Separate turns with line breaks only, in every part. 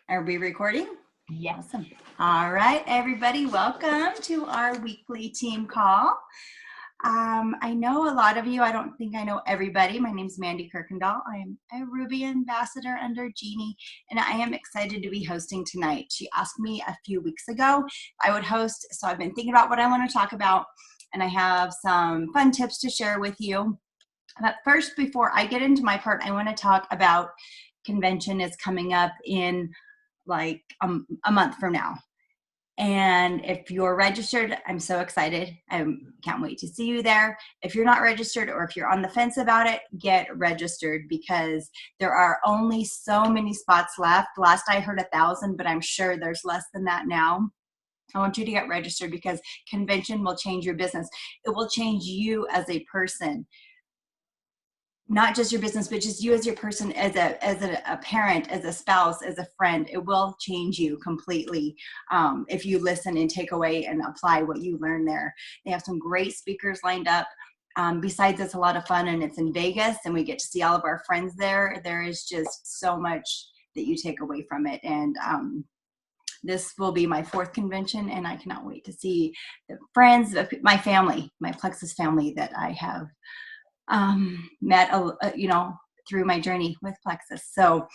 Are we recording?
Yes.
Awesome. All right, everybody, welcome to our weekly team call. I know a lot of you. I don't think I know everybody. My name is Mandy Kirkendall. I am a Ruby ambassador under Jeannie, and I am excited to be hosting tonight. She asked me a few weeks ago if I would host, so I've been thinking about what I want to talk about, and I have some fun tips to share with you. But first, before I get into my part, I want to talk about convention is coming up in like a month from now. And if you're registered, I'm so excited. I can't wait to see you there. If you're not registered or if you're on the fence about it, get registered because there are only so many spots left. Last I heard 1,000, but I'm sure there's less than that now. I want you to get registered because convention will change your business. It will change you as a person. Not just your business, but just you as your person, as a parent, as a spouse, as a friend. It will change you completely if you listen and take away and apply what you learn there. They have some great speakers lined up. Besides, it's a lot of fun, and it's in Vegas, and we get to see all of our friends there. There is just so much that you take away from it, and this will be my 4th convention, and I cannot wait to see the friends, my family, my Plexus family that I have met, through my journey with Plexus. So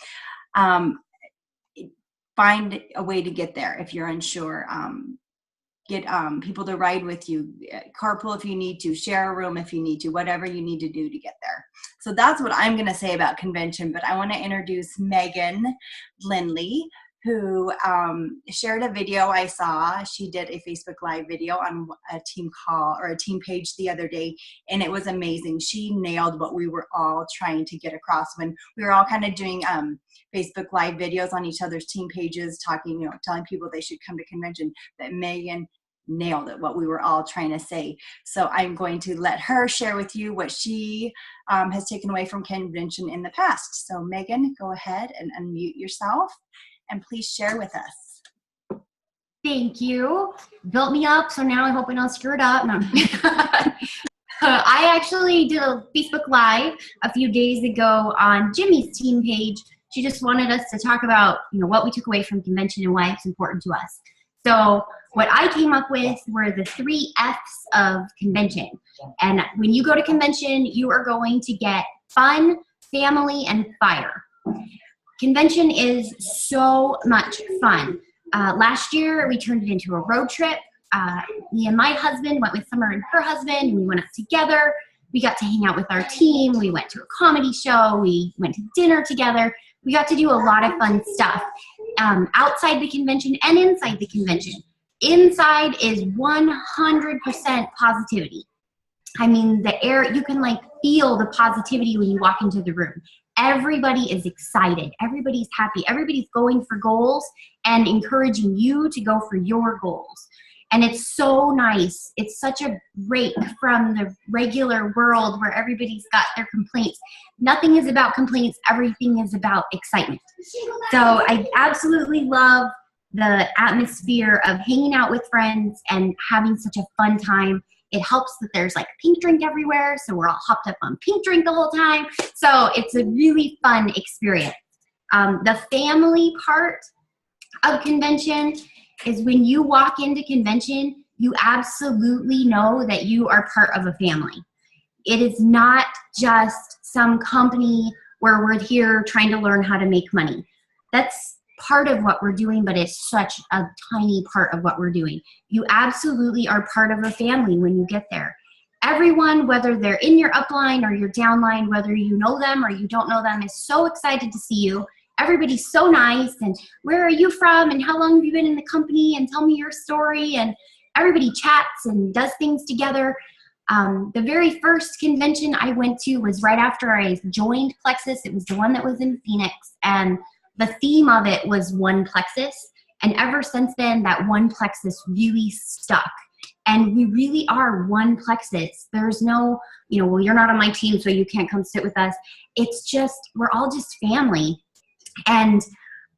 find a way to get there if you're unsure. Get people to ride with you, carpool if you need to, share a room if you need to, whatever you need to do to get there. So that's what I'm going to say about convention, but I want to introduce Megan Lindley, who shared a video I saw. She did a Facebook Live video on a team call or a team page the other day, and it was amazing. She nailed what we were all trying to get across when we were all kind of doing Facebook Live videos on each other's team pages, talking, telling people they should come to convention. But Megan nailed it, what we were all trying to say. So I'm going to let her share with you what she has taken away from convention in the past. So Megan, go ahead and unmute yourself. And please share with us.
Thank you. Built me up, so now I hope I don't screw it up. No. I actually did a Facebook Live a few days ago on Jimmy's team page. She just wanted us to talk about, what we took away from convention and why it's important to us. So what I came up with were the 3 F's of convention. And when you go to convention, you are going to get fun, family, and fire. Convention is so much fun. Last year, we turned it into a road trip. Me and my husband went with Summer and her husband, and we went up together. We got to hang out with our team. We went to a comedy show. We went to dinner together. We got to do a lot of fun stuff outside the convention and inside the convention. Inside is 100% positivity. I mean, the air, you can feel the positivity when you walk into the room. Everybody is excited. Everybody's happy. Everybody's going for goals and encouraging you to go for your goals. And it's so nice. It's such a break from the regular world where everybody's got their complaints. Nothing is about complaints. Everything is about excitement. So I absolutely love the atmosphere of hanging out with friends and having such a fun time. It helps that there's pink drink everywhere, so we're all hopped up on pink drink the whole time. So it's a really fun experience. The family part of convention is when you walk into convention, you absolutely know that you are part of a family. It is not just some company where we're here trying to learn how to make money. That's part of what we're doing, but it's such a tiny part of what we're doing. You absolutely are part of a family when you get there. Everyone, whether they're in your upline or your downline, whether you know them or you don't know them, is so excited to see you. Everybody's so nice, and where are you from, and how long have you been in the company, and tell me your story, and everybody chats and does things together. The very first convention I went to was right after I joined Plexus. It was the one that was in Phoenix, and the theme of it was One Plexus, and ever since then, that One Plexus really stuck. And we really are one Plexus. There's no, well, you're not on my team, so you can't come sit with us. It's just, we're all just family. And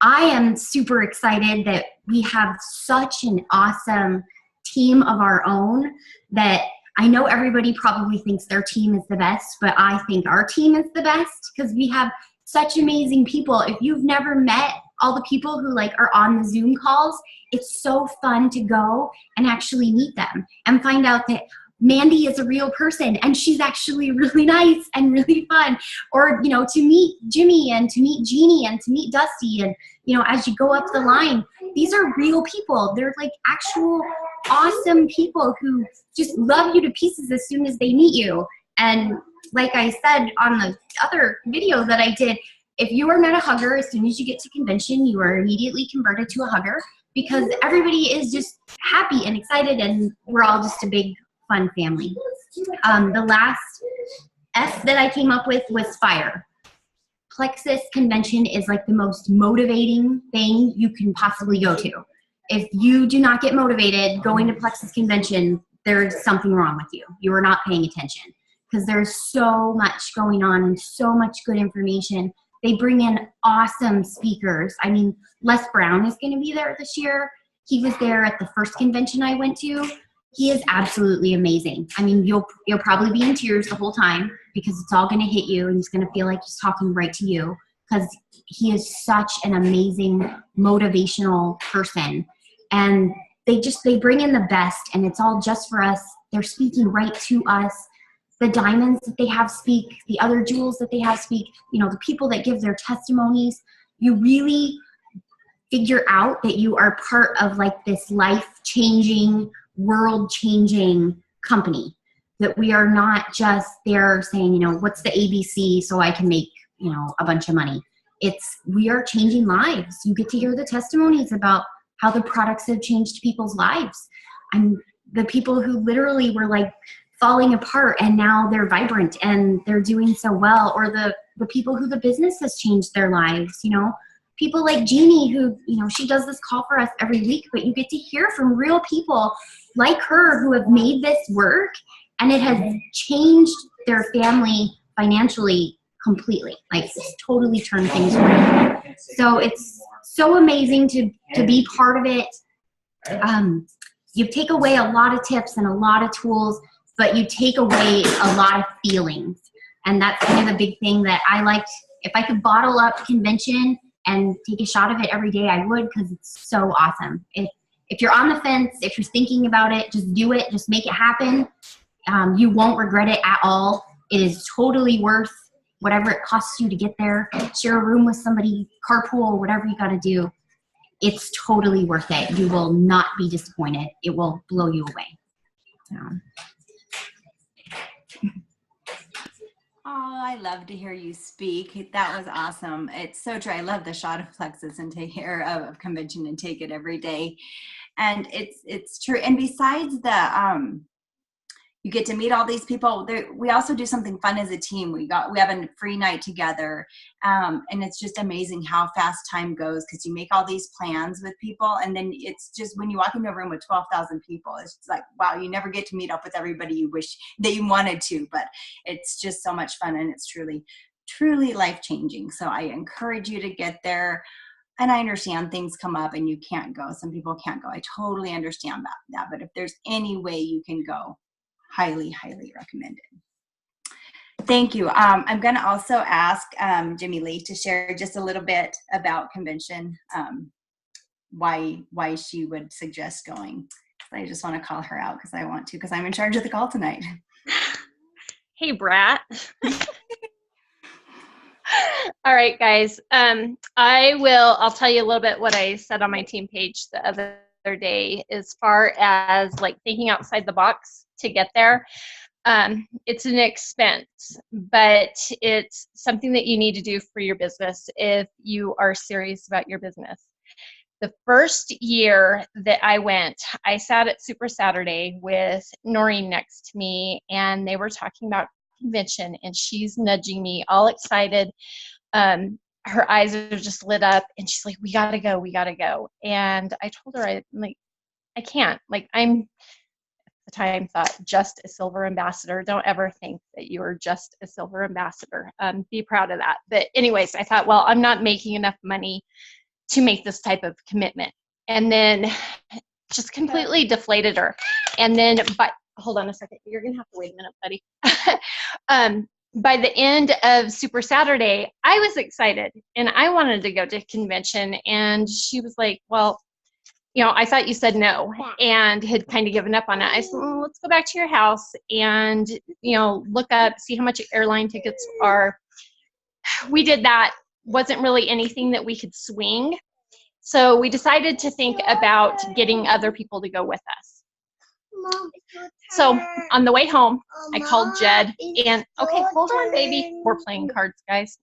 I am super excited that we have such an awesome team of our own that I know everybody probably thinks their team is the best, but I think our team is the best because we have such amazing people. If you've never met all the people who like are on the Zoom calls, it's so fun to go and actually meet them and find out that Mandy is a real person and she's actually really nice and really fun. Or, you know, to meet Jimmy and to meet Jeannie and to meet Dusty. And, you know, as you go up the line, these are real people. They're like actual awesome people who just love you to pieces as soon as they meet you. And like I said on the other video that I did, if you are not a hugger, as soon as you get to convention, you are immediately converted to a hugger because everybody is just happy and excited and we're all just a big fun family. The last S that I came up with was fire. Plexus convention is like the most motivating thing you can possibly go to. If you do not get motivated going to Plexus convention, there's something wrong with you. You are not paying attention because there's so much going on and so much good information. They bring in awesome speakers. I mean, Les Brown is going to be there this year. He was there at the first convention I went to. He is absolutely amazing. I mean, you'll probably be in tears the whole time because it's all going to hit you and it's going to feel like he's talking right to you because he is such an amazing motivational person. And they bring in the best and it's all just for us. They're speaking right to us. The diamonds that they have speak, the other jewels that they have speak, you know, the people that give their testimonies, you really figure out that you are part of like this life-changing, world-changing company, that we are not just there saying, you know, what's the ABC so I can make, you know, a bunch of money. We are changing lives. You get to hear the testimonies about how the products have changed people's lives. And the people who literally were like falling apart and now they're vibrant and they're doing so well, or the people who the business has changed their lives, you know, people like Jeannie who, you know, she does this call for us every week, but you get to hear from real people like her who have made this work and it has changed their family financially completely. Like it's totally turned things around. So it's so amazing to be part of it. You take away a lot of tips and a lot of tools, but you take away a lot of feelings. And that's kind of the big thing that I liked. If I could bottle up convention and take a shot of it every day, I would, because it's so awesome. If you're on the fence, if you're thinking about it, just do it. Just make it happen. You won't regret it at all. It is totally worth whatever it costs you to get there. Share a room with somebody, carpool, whatever you got to do. It's totally worth it. You will not be disappointed. It will blow you away. So.
Oh, I love to hear you speak. That was awesome. It's so true. I love the shot of Plexus and take care of convention and take it every day. And it's true. And besides the, you get to meet all these people. We also do something fun as a team. We have a free night together. And it's just amazing how fast time goes because you make all these plans with people. And then it's just when you walk into a room with 12,000 people, it's just like, wow, you never get to meet up with everybody you wish that you wanted to, but it's just so much fun. And it's truly, truly life-changing. So I encourage you to get there. And I understand things come up and you can't go. Some people can't go. I totally understand that. But if there's any way you can go, highly, highly recommended. Thank you. I'm going to also ask Jimmy Lee to share just a little bit about convention, why she would suggest going. I just want to call her out because I want to, because I'm in charge of the call tonight.
Hey, Brat. All right, guys. I'll tell you a little bit what I said on my team page the other day as far as like thinking outside the box to get there. It's an expense, but it's something that you need to do for your business if you are serious about your business. The first year that I went, I sat at Super Saturday with Noreen next to me, and they were talking about convention, and she's nudging me, all excited. Her eyes are just lit up, and she's like, we gotta go. And I told her, I can't. Like, I'm, at the time, thought just a silver ambassador. Don't ever think that you are just a silver ambassador. Be proud of that. But anyways, I thought, well, I'm not making enough money to make this type of commitment. And then just completely deflated her. And then, but hold on a second. You're going to have to wait a minute, buddy. by the end of Super Saturday, I was excited and I wanted to go to convention. And she was like, well, I thought you said no, and had kind of given up on it. I said, well, let's go back to your house and, look up, see how much airline tickets are. We did that. Wasn't really anything that we could swing. So we decided to think about getting other people to go with us. So on the way home, I called Jed and, okay, hold on, baby. We're playing cards, guys.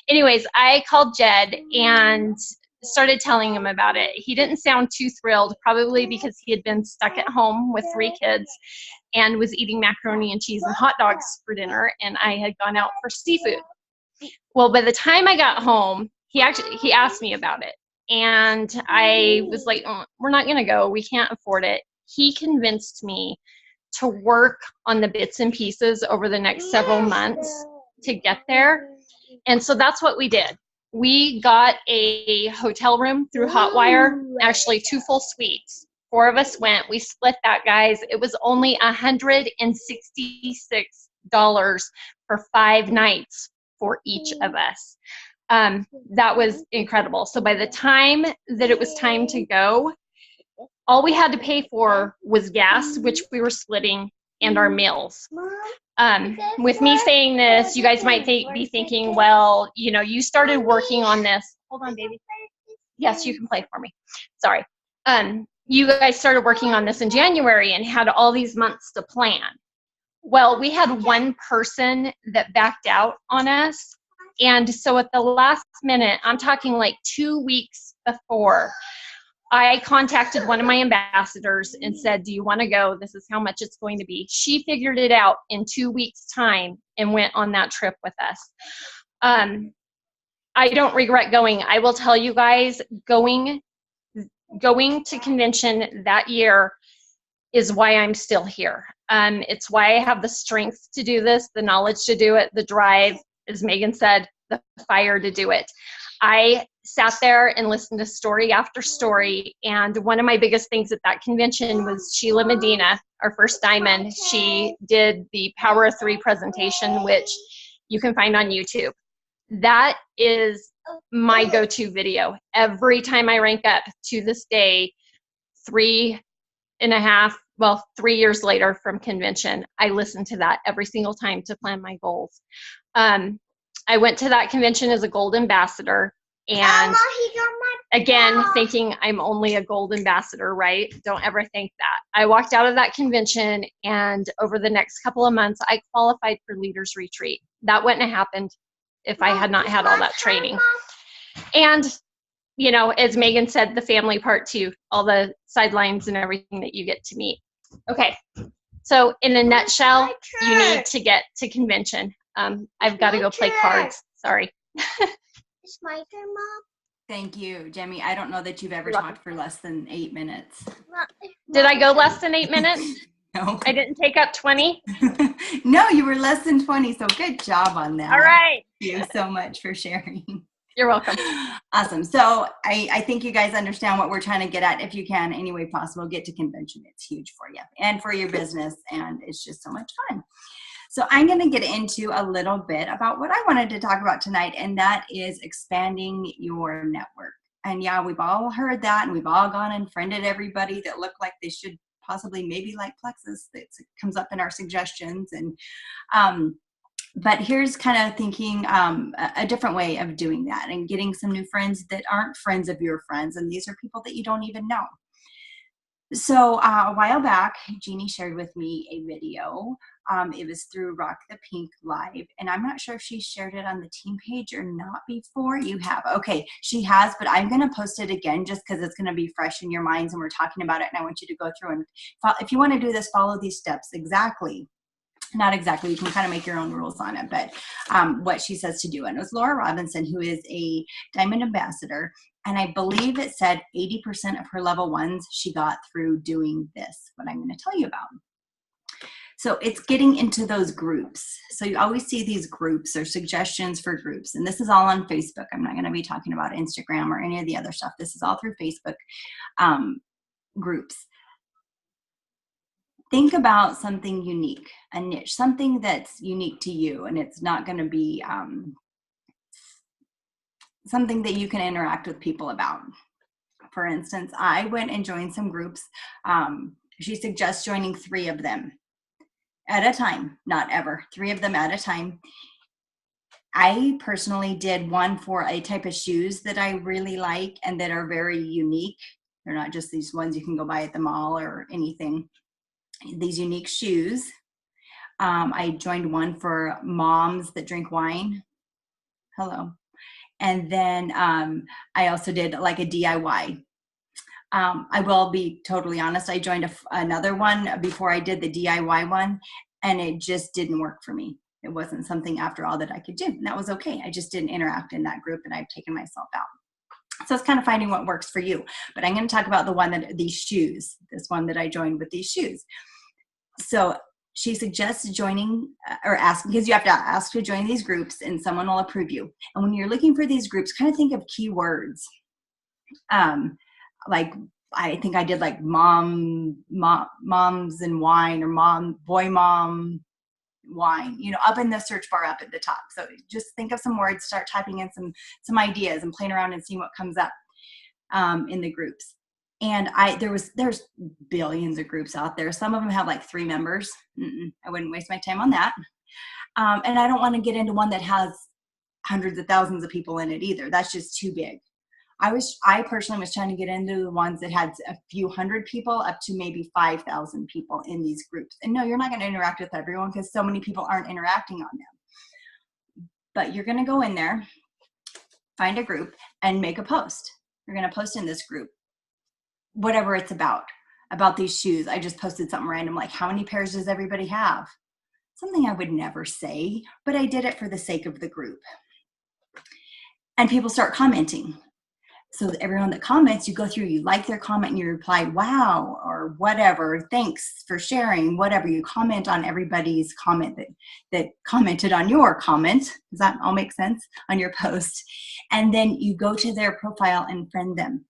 Anyways, I called Jed and started telling him about it. He didn't sound too thrilled, probably because he had been stuck at home with 3 kids and was eating macaroni and cheese and hot dogs for dinner, and I had gone out for seafood. Well, by the time I got home, he asked me about it, and I was like, oh, we're not going to go. We can't afford it. He convinced me to work on the bits and pieces over the next several months to get there. And so that's what we did. We got a hotel room through Hotwire, actually 2 full suites. 4 of us went. We split that, guys. It was only $166 for 5 nights for each of us. That was incredible. So by the time that it was time to go, all we had to pay for was gas, which we were splitting, and our meals. With me saying this, you guys might be thinking, well, you started working on this. Hold on, baby. Yes, you can play for me. Sorry. You guys started working on this in January and had all these months to plan. Well, we had one person that backed out on us. And so at the last minute, I'm talking like 2 weeks before, I contacted one of my ambassadors and said, do you want to go? This is how much it's going to be. She figured it out in 2 weeks' time and went on that trip with us. I don't regret going. I will tell you guys, going to convention that year is why I'm still here. It's why I have the strength to do this, the knowledge to do it, the drive, as Megan said, the fire to do it. I sat there and listened to story after story, and one of my biggest things at that convention was Sheila Medina, our first diamond. She did the Power of 3 presentation, which you can find on YouTube. That is my go-to video. Every time I rank up to this day, 3 years later from convention, I listen to that every single time to plan my goals. I went to that convention as a gold ambassador, and again, thinking I'm only a gold ambassador, right? Don't ever think that. I walked out of that convention, and over the next couple of months, I qualified for Leaders Retreat. That wouldn't have happened if I had not had all that training. And, as Megan said, the family part too, all the sidelines and everything that you get to meet. Okay, so in a nutshell, you need to get to convention. I've got to go play cards. Sorry.
It's my turn, Mom.
Thank you, Jemmy. I don't know that you've ever talked for less than 8 minutes.
Did I go less than 8 minutes?
No.
I didn't take up 20?
No, you were less than 20, so good job on that.
All right.
Thank you so much for sharing.
You're welcome.
Awesome. So I think you guys understand what we're trying to get at. If you can, any way possible, get to convention. It's huge for you and for your business, and it's just so much fun. So I'm going to get into a little bit about what I wanted to talk about tonight, and that is expanding your network. And yeah, we've all heard that, and we've all gone and friended everybody that looked like they should possibly maybe like Plexus. That comes up in our suggestions. And but here's kind of thinking a different way of doing that and getting some new friends that aren't friends of your friends. And these are people that you don't even know. So a while back, Jeannie shared with me a video. It was through Rock the Pink Live, and I'm not sure if she shared it on the team page or not before. You have. Okay, she has, but I'm going to post it again just because it's going to be fresh in your minds and we're talking about it, and I want you to go through and if you want to do this, follow these steps exactly. Not exactly, you can kind of make your own rules on it, but what she says to do. And it was Laura Robinson, who is a Diamond Ambassador, and I believe it said 80% of her level 1s she got through doing this, what I'm going to tell you about. So it's getting into those groups. So you always see these groups or suggestions for groups, and this is all on Facebook. I'm not going to be talking about Instagram or any of the other stuff. This is all through Facebook groups. think about something unique, a niche, something that's unique to you, and it's not going to be something that you can interact with people about. For instance, I went and joined some groups. She suggests joining 3 of them at a time, not ever, 3 of them at a time. I personally did one for a type of shoes that I really like and that are very unique. They're not just these ones you can go buy at the mall or anything. These unique shoes. I joined one for moms that drink wine. Hello. And then I also did like a DIY. I will be totally honest. I joined another one before I did the DIY one, and it just didn't work for me. It wasn't something after all that I could do, and that was okay. I just didn't interact in that group, and I've taken myself out. So it's kind of finding what works for you. But I'm going to talk about the one that these shoes, this one that I joined with these shoes. So she suggests joining or asking, because you have to ask to join these groups and someone will approve you. And when you're looking for these groups, kind of think of keywords. Like I think I did like moms and wine, or boy mom wine, up in the search bar up at the top. So just think of some words, start typing in some ideas and playing around and seeing what comes up in the groups. And there's billions of groups out there. Some of them have like 3 members. I wouldn't waste my time on that. And I don't want to get into one that has hundreds of thousands of people in it either. That's just too big. I personally was trying to get into the ones that had a few hundred people up to maybe 5,000 people in these groups. And no, you're not going to interact with everyone because so many people aren't interacting on them. But you're going to go in there, find a group, and make a post. You're going to post in this group, whatever it's about these shoes. I just posted something random like, how many pairs does everybody have? Something I would never say, but I did it for the sake of the group. And people start commenting. So everyone that comments, you go through, you like their comment and you reply, wow, or whatever, thanks for sharing, whatever. You comment on everybody's comment that commented on your comment. Does that all make sense? On your post. And then you go to their profile and friend them.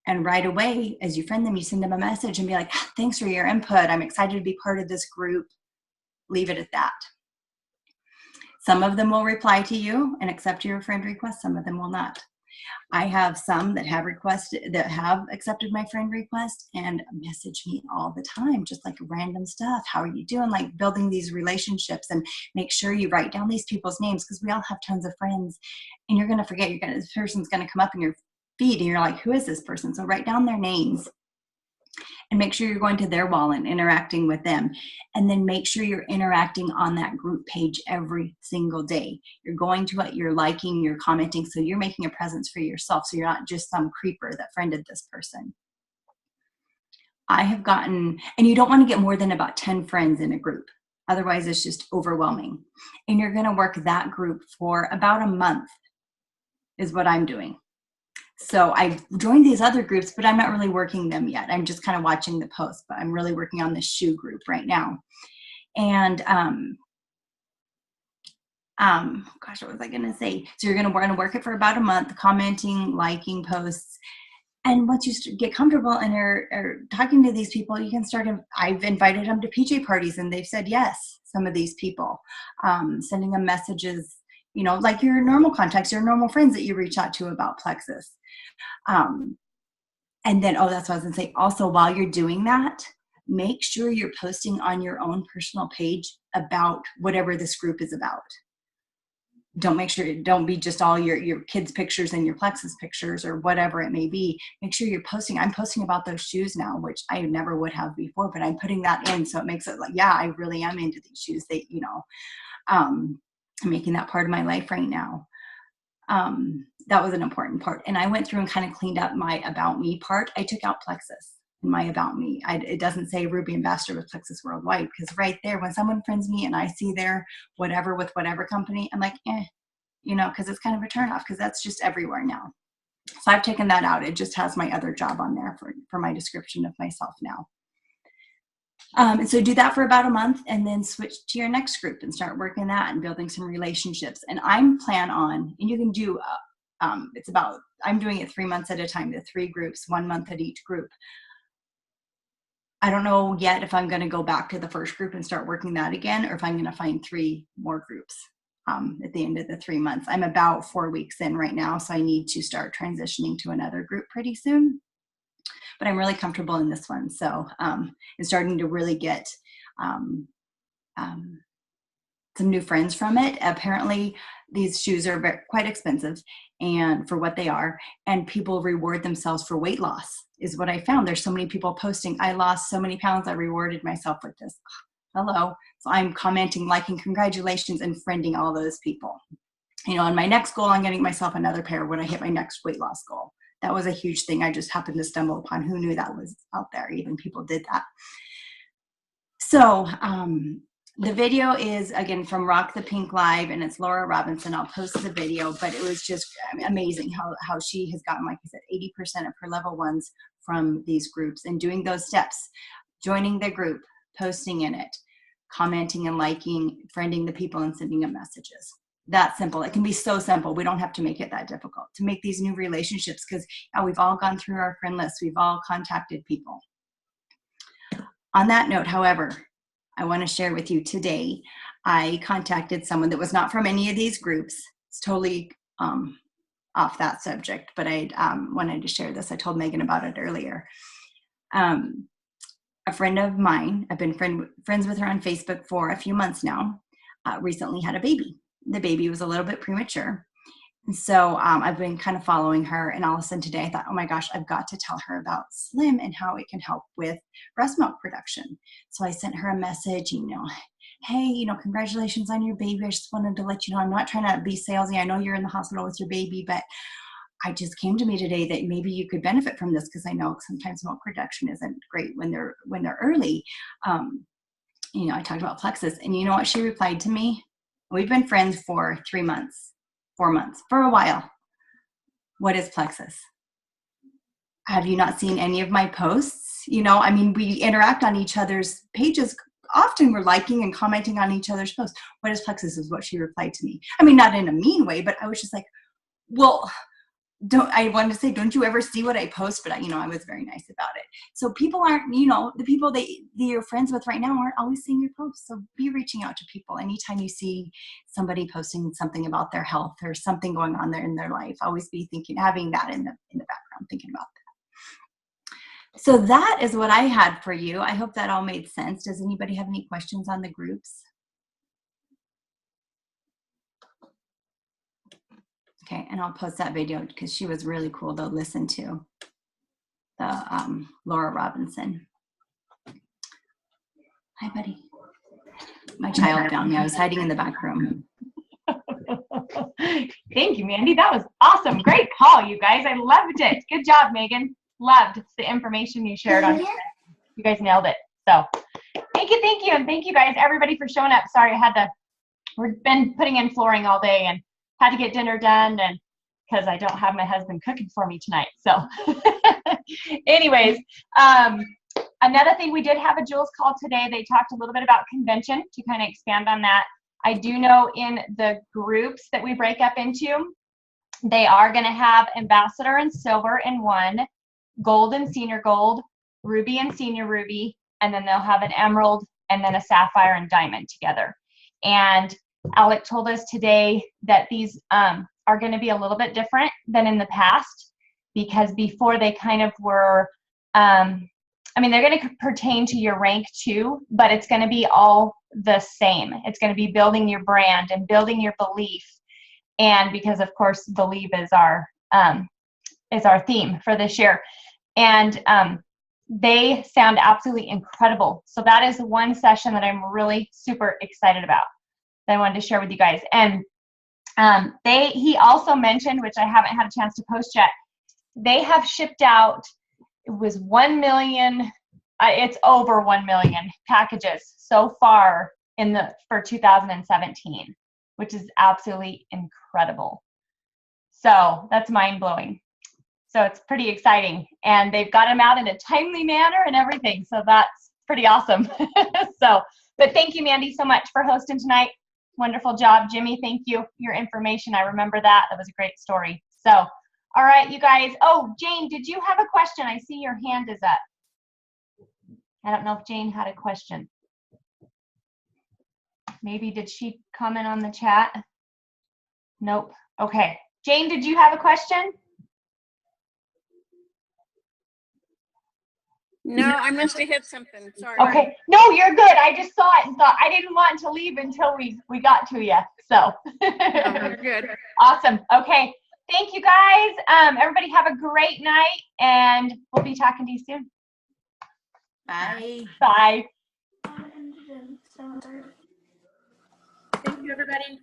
And right away, as you friend them, you send them a message and be like, thanks for your input. I'm excited to be part of this group. Leave it at that. Some of them will reply to you and accept your friend request. Some of them will not. I have some that have accepted my friend request and message me all the time, just like random stuff. How are you doing? Like building these relationships, and make sure you write down these people's names because we all have tons of friends and you're going to forget. This person's going to come up in your feed and you're like, who is this person? So write down their names and make sure you're going to their wall and interacting with them. And then make sure you're interacting on that group page every single day. You're going to it, you're liking, you're commenting, so you're making a presence for yourself. So you're not just some creeper that friended this person. I have gotten, and you don't want to get more than about 10 friends in a group. Otherwise, it's just overwhelming. And you're going to work that group for about a month is what I'm doing. So I've joined these other groups, but I'm not really working them yet. I'm just kind of watching the posts, but I'm really working on this shoe group right now. And, gosh, what was I going to say? So you're going to work it for about a month, commenting, liking posts. And once you get comfortable and are talking to these people, you can start, I've invited them to PJ parties and they've said yes, some of these people, sending them messages, like your normal contacts, your normal friends that you reach out to about Plexus. And then, that's what I was going to say. Also, while you're doing that, make sure you're posting on your own personal page about whatever this group is about. Don't be just all your kids' pictures and your Plexus pictures or whatever it may be. Make sure you're posting. I'm posting about those shoes now, which I never would have before, but I'm putting that in. So it makes it like, yeah, I really am into these shoes. I'm making that part of my life right now. That was an important part. And I went through and kind of cleaned up my About Me part. I took out Plexus in my About Me. It doesn't say Ruby Ambassador with Plexus Worldwide, because right there, when someone friends me and I see their whatever with whatever company, I'm like, because it's kind of a turnoff because that's just everywhere now. So I've taken that out. It just has my other job on there for my description of myself now. And so do that for about a month and then switch to your next group and start working that and building some relationships. And I'm and you can do, I'm doing it 3 months at a time, the 3 groups, 1 month at each group. I don't know yet if I'm going to go back to the first group and start working that again, or if I'm going to find 3 more groups at the end of the 3 months. I'm about 4 weeks in right now, so I need to start transitioning to another group pretty soon. But I'm really comfortable in this one, so I'm starting to really get some new friends from it. Apparently, these shoes are quite expensive, and for what they are, and people reward themselves for weight loss is what I found. There's so many people posting, I lost so many pounds, I rewarded myself with this. Hello. So I'm commenting, liking, congratulations, and friending all those people. You know, on my next goal, I'm getting myself another pair when I hit my next weight loss goal. That was a huge thing. I just happened to stumble upon. Who knew that was out there? Even people did that. So the video is, again, from Rock the Pink Live, and it's Laura Robinson. I'll post the video, but it was just amazing how she has gotten, like I said, 80% of her level 1s from these groups, and doing those steps, joining the group, posting in it, commenting and liking, friending the people, and sending them messages. That simple. It can be so simple. We don't have to make it that difficult to make these new relationships, because we've all gone through our friend list. We've all contacted people. On that note, however, I want to share with you today, I contacted someone that was not from any of these groups. It's totally off that subject, but I wanted to share this. I told Megan about it earlier. A friend of mine, I've been friends with her on Facebook for a few months now, recently had a baby. The baby was a little bit premature. And so I've been kind of following her, and all of a sudden today I thought, oh my gosh, I've got to tell her about Slim and how it can help with breast milk production. So I sent her a message, hey, congratulations on your baby. I just wanted to let you know, I'm not trying to be salesy. I know you're in the hospital with your baby, but I just came to me today that maybe you could benefit from this, because I know sometimes milk production isn't great when they're early. I talked about Plexus, and you know what she replied to me? We've been friends for 3 months. 4 months, for a while. What is Plexus? Have you not seen any of my posts? We interact on each other's pages. Often we're liking and commenting on each other's posts. What is Plexus is what she replied to me. Not in a mean way, but I was just like, well, I wanted to say, don't you ever see what I post? But I was very nice about it. So people aren't, the people that you're friends with right now aren't always seeing your posts. So be reaching out to people. Anytime you see somebody posting something about their health or something going on there in their life, always be thinking, having that in the background, thinking about that. So that is what I had for you. I hope that all made sense. Does anybody have any questions on the groups? Okay, and I'll post that video because she was really cool to listen to, the Laura Robinson. Hi, buddy. My child found me. I was hiding in the back room.
Thank you, Mandy. That was awesome. Great call, you guys. I loved it. Good job, Megan. Loved the information you shared on today. You guys nailed it. So thank you. And thank you guys, everybody, for showing up. Sorry, we've been putting in flooring all day and had to get dinner done, and because I don't have my husband cooking for me tonight. So anyways, another thing, we did have a Jules call today. They talked a little bit about convention, to kind of expand on that. I do know in the groups that we break up into, they are going to have ambassador and silver in one, gold and senior gold, ruby and senior ruby, and then they'll have an emerald and then a sapphire and diamond together. And Alec told us today that these are going to be a little bit different than in the past, because before they kind of were, they're going to pertain to your rank too, but it's going to be all the same. It's going to be building your brand and building your belief. And because of course, believe is our theme for this year. And they sound absolutely incredible. So that is one session that I'm really super excited about, that I wanted to share with you guys. And he also mentioned, which I haven't had a chance to post yet, they have shipped out, it was 1 million, it's over 1 million packages so far for 2017, which is absolutely incredible. So that's mind blowing. So it's pretty exciting, and they've got them out in a timely manner and everything. So that's pretty awesome. But thank you, Mandy, so much for hosting tonight. Wonderful job. Jimmy, thank you. Your information, I remember that. That was a great story. So, all right, you guys. Oh, Jane, did you have a question? I see your hand is up. I don't know if Jane had a question. Maybe did she comment on the chat? Nope. Okay. Jane, did you have a question?
No, I must have hit something. Sorry.
Okay. No, you're good. I just saw it and thought I didn't want to leave until we got to you. So.
No, you're good.
Awesome. Okay. Thank you guys. Everybody have a great night and we'll be talking to you soon.
Bye.
Bye.
Thank you, everybody.